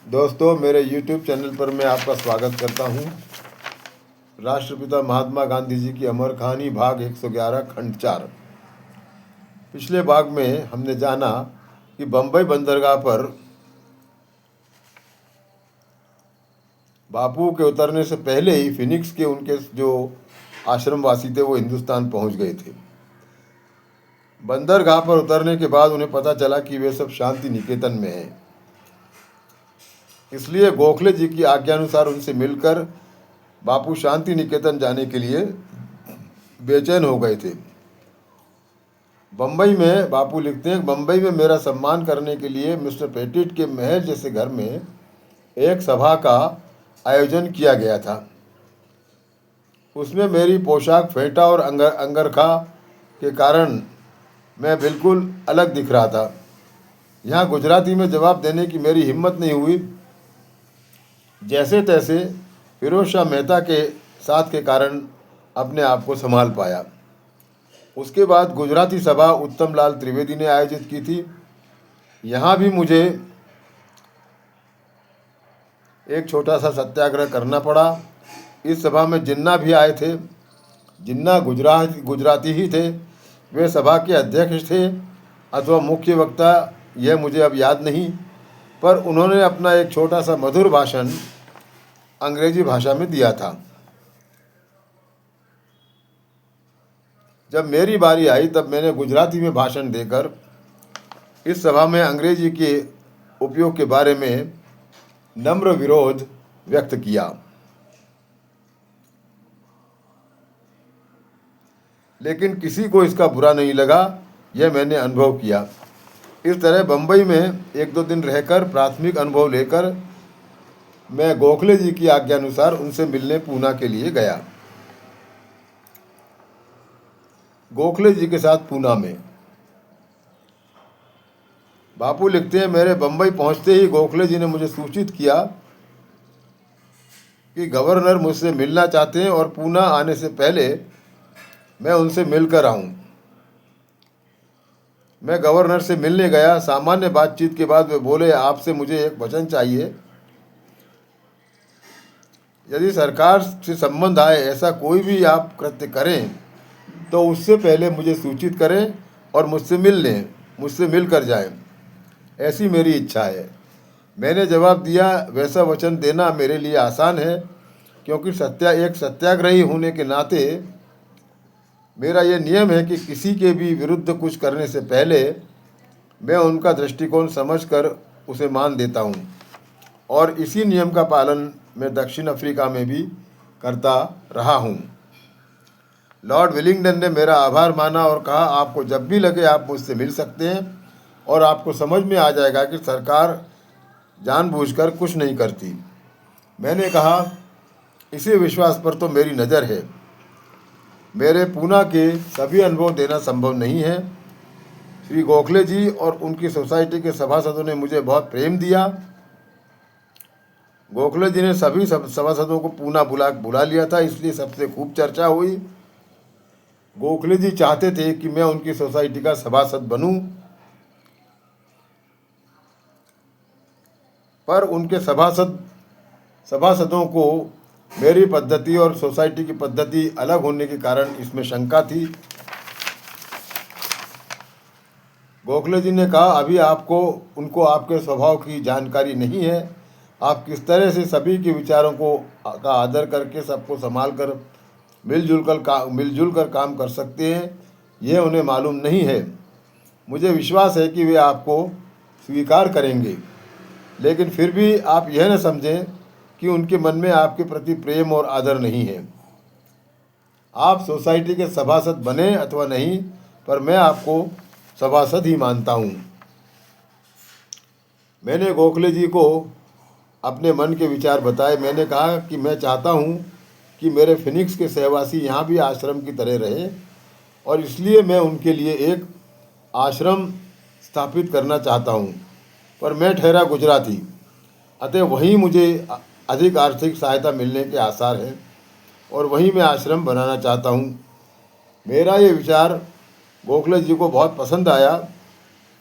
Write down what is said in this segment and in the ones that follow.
दोस्तों, मेरे YouTube channel पर मैं आपका स्वागत करता हूं। राष्ट्रपिता महात्मा गांधी जी की अमर कहानी भाग 111 खंड 4। पिछले भाग में हमने जाना कि बम्बई बंदरगाह पर बापू के उतरने से पहले ही फिनिक्स के उनके जो आश्रमवासी थे वो हिंदुस्तान पहुंच गए थे। बंदरगाह पर उतरने के बाद उन्हें पता चला कि वे सब शांति निकेतन में हैं। इसलिए गोखले जी की आज्ञानुसार उनसे मिलकर बापू शांति निकेतन जाने के लिए बेचैन हो गए थे। बम्बई में बापू लिखते हैं, बम्बई में मेरा सम्मान करने के लिए मिस्टर पेटिट के महल जैसे घर में एक सभा का आयोजन किया गया था। उसमें मेरी पोशाक फेंटा और अंगरखा के कारण मैं बिल्कुल अलग दिख रहा था। यहाँ गुजराती में जवाब देने की मेरी हिम्मत नहीं हुई। जैसे तैसे फिरोज शाह मेहता के साथ के कारण अपने आप को संभाल पाया। उसके बाद गुजराती सभा उत्तम लाल त्रिवेदी ने आयोजित की थी। यहाँ भी मुझे एक छोटा सा सत्याग्रह करना पड़ा। इस सभा में जिन्ना भी आए थे, जिन्ना गुजराती ही थे। वे सभा के अध्यक्ष थे अथवा मुख्य वक्ता, यह मुझे अब याद नहीं, पर उन्होंने अपना एक छोटा सा मधुर भाषण अंग्रेजी भाषा में दिया था। जब मेरी बारी आई तब मैंने गुजराती में भाषण देकर इस सभा में अंग्रेजी के उपयोग के बारे में नम्र विरोध व्यक्त किया। लेकिन किसी को इसका बुरा नहीं लगा, यह मैंने अनुभव किया। इस तरह बम्बई में 1-2 दिन रहकर प्राथमिक अनुभव लेकर मैं गोखले जी की आज्ञानुसार उनसे मिलने पूना के लिए गया। गोखले जी के साथ पूना में बापू लिखते हैं, मेरे बम्बई पहुंचते ही गोखले जी ने मुझे सूचित किया कि गवर्नर मुझसे मिलना चाहते हैं और पूना आने से पहले मैं उनसे मिलकर आऊं। मैं गवर्नर से मिलने गया। सामान्य बातचीत के बाद वे बोले, आपसे मुझे एक वचन चाहिए। यदि सरकार से संबंध आए ऐसा कोई भी आप कृत्य करें तो उससे पहले मुझे सूचित करें और मुझसे मिल लें, मुझसे मिल कर जाएं। ऐसी मेरी इच्छा है। मैंने जवाब दिया, वैसा वचन देना मेरे लिए आसान है, क्योंकि एक सत्याग्रही होने के नाते मेरा यह नियम है कि किसी के भी विरुद्ध कुछ करने से पहले मैं उनका दृष्टिकोण समझकर उसे मान देता हूँ, और इसी नियम का पालन मैं दक्षिण अफ्रीका में भी करता रहा हूँ। लॉर्ड विलिंगडन ने मेरा आभार माना और कहा, आपको जब भी लगे आप मुझसे मिल सकते हैं और आपको समझ में आ जाएगा कि सरकार जानबूझकर कुछ नहीं करती। मैंने कहा, इसी विश्वास पर तो मेरी नज़र है। मेरे पूना के सभी अनुभव देना संभव नहीं है। श्री गोखले जी और उनकी सोसाइटी के सभासदों ने मुझे बहुत प्रेम दिया। गोखले जी ने सभी सभासदों को पूना बुला लिया था, इसलिए सबसे खूब चर्चा हुई। गोखले जी चाहते थे कि मैं उनकी सोसाइटी का सभासद बनूं, पर उनके सभासदों को मेरी पद्धति और सोसाइटी की पद्धति अलग होने के कारण इसमें शंका थी। गोखले जी ने कहा, अभी उनको आपके स्वभाव की जानकारी नहीं है। आप किस तरह से सभी के विचारों का आदर करके सबको संभाल कर मिलजुल कर काम कर सकते हैं, यह उन्हें मालूम नहीं है। मुझे विश्वास है कि वे आपको स्वीकार करेंगे, लेकिन फिर भी आप यह न समझें कि उनके मन में आपके प्रति प्रेम और आदर नहीं है। आप सोसाइटी के सभासद बने अथवा नहीं, पर मैं आपको सभासद ही मानता हूँ। मैंने गोखले जी को अपने मन के विचार बताए। मैंने कहा कि मैं चाहता हूँ कि मेरे फिनिक्स के सहवासी यहाँ भी आश्रम की तरह रहे, और इसलिए मैं उनके लिए एक आश्रम स्थापित करना चाहता हूँ। पर मैं ठहरा गुजराती, अतः वहीं मुझे अधिक आर्थिक सहायता मिलने के आसार हैं और वहीं मैं आश्रम बनाना चाहता हूँ। मेरा ये विचार गोखले जी को बहुत पसंद आया।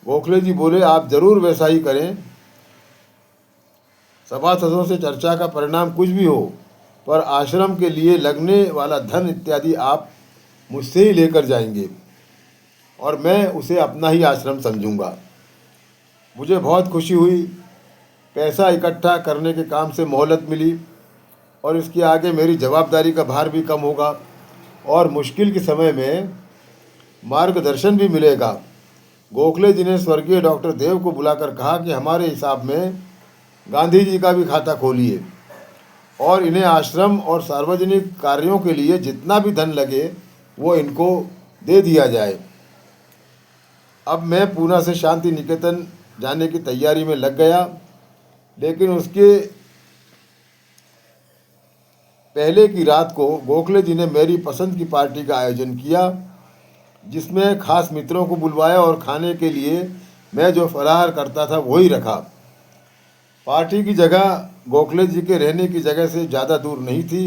गोखले जी बोले, आप ज़रूर वैसा ही करें। सभासदों से चर्चा का परिणाम कुछ भी हो, पर आश्रम के लिए लगने वाला धन इत्यादि आप मुझसे ही लेकर जाएंगे और मैं उसे अपना ही आश्रम समझूंगा। मुझे बहुत खुशी हुई। पैसा इकट्ठा करने के काम से मोहलत मिली और इसके आगे मेरी जवाबदारी का भार भी कम होगा और मुश्किल के समय में मार्गदर्शन भी मिलेगा। गोखले जी ने स्वर्गीय डॉक्टर देव को बुलाकर कहा कि हमारे हिसाब में गांधी जी का भी खाता खोलिए और इन्हें आश्रम और सार्वजनिक कार्यों के लिए जितना भी धन लगे वो इनको दे दिया जाए। अब मैं पूना से शांति निकेतन जाने की तैयारी में लग गया, लेकिन उसके पहले की रात को गोखले जी ने मेरी पसंद की पार्टी का आयोजन किया, जिसमें खास मित्रों को बुलवाया और खाने के लिए मैं जो फलाहार करता था वही रखा। पार्टी की जगह गोखले जी के रहने की जगह से ज़्यादा दूर नहीं थी,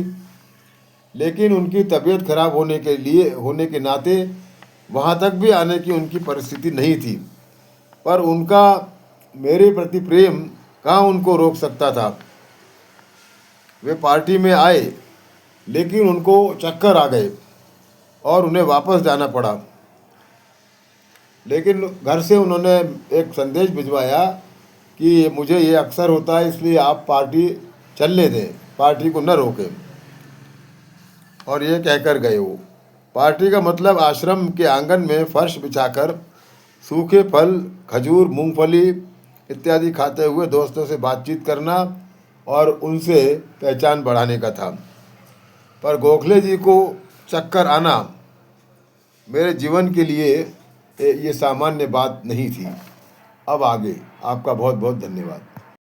लेकिन उनकी तबीयत खराब होने के नाते वहाँ तक भी आने की उनकी परिस्थिति नहीं थी। पर उनका मेरे प्रति प्रेम कहाँ उनको रोक सकता था। वे पार्टी में आए, लेकिन उनको चक्कर आ गए और उन्हें वापस जाना पड़ा। लेकिन घर से उन्होंने एक संदेश भिजवाया कि मुझे ये अक्सर होता है, इसलिए आप पार्टी चलने दें, पार्टी को न रोकें। और ये कहकर गए वो। पार्टी का मतलब आश्रम के आंगन में फर्श बिछाकर सूखे फल, खजूर, मूंगफली इत्यादि खाते हुए दोस्तों से बातचीत करना और उनसे पहचान बढ़ाने का था। पर गोखले जी को चक्कर आना मेरे जीवन के लिए ये सामान्य बात नहीं थी। अब आगे आपका बहुत बहुत धन्यवाद।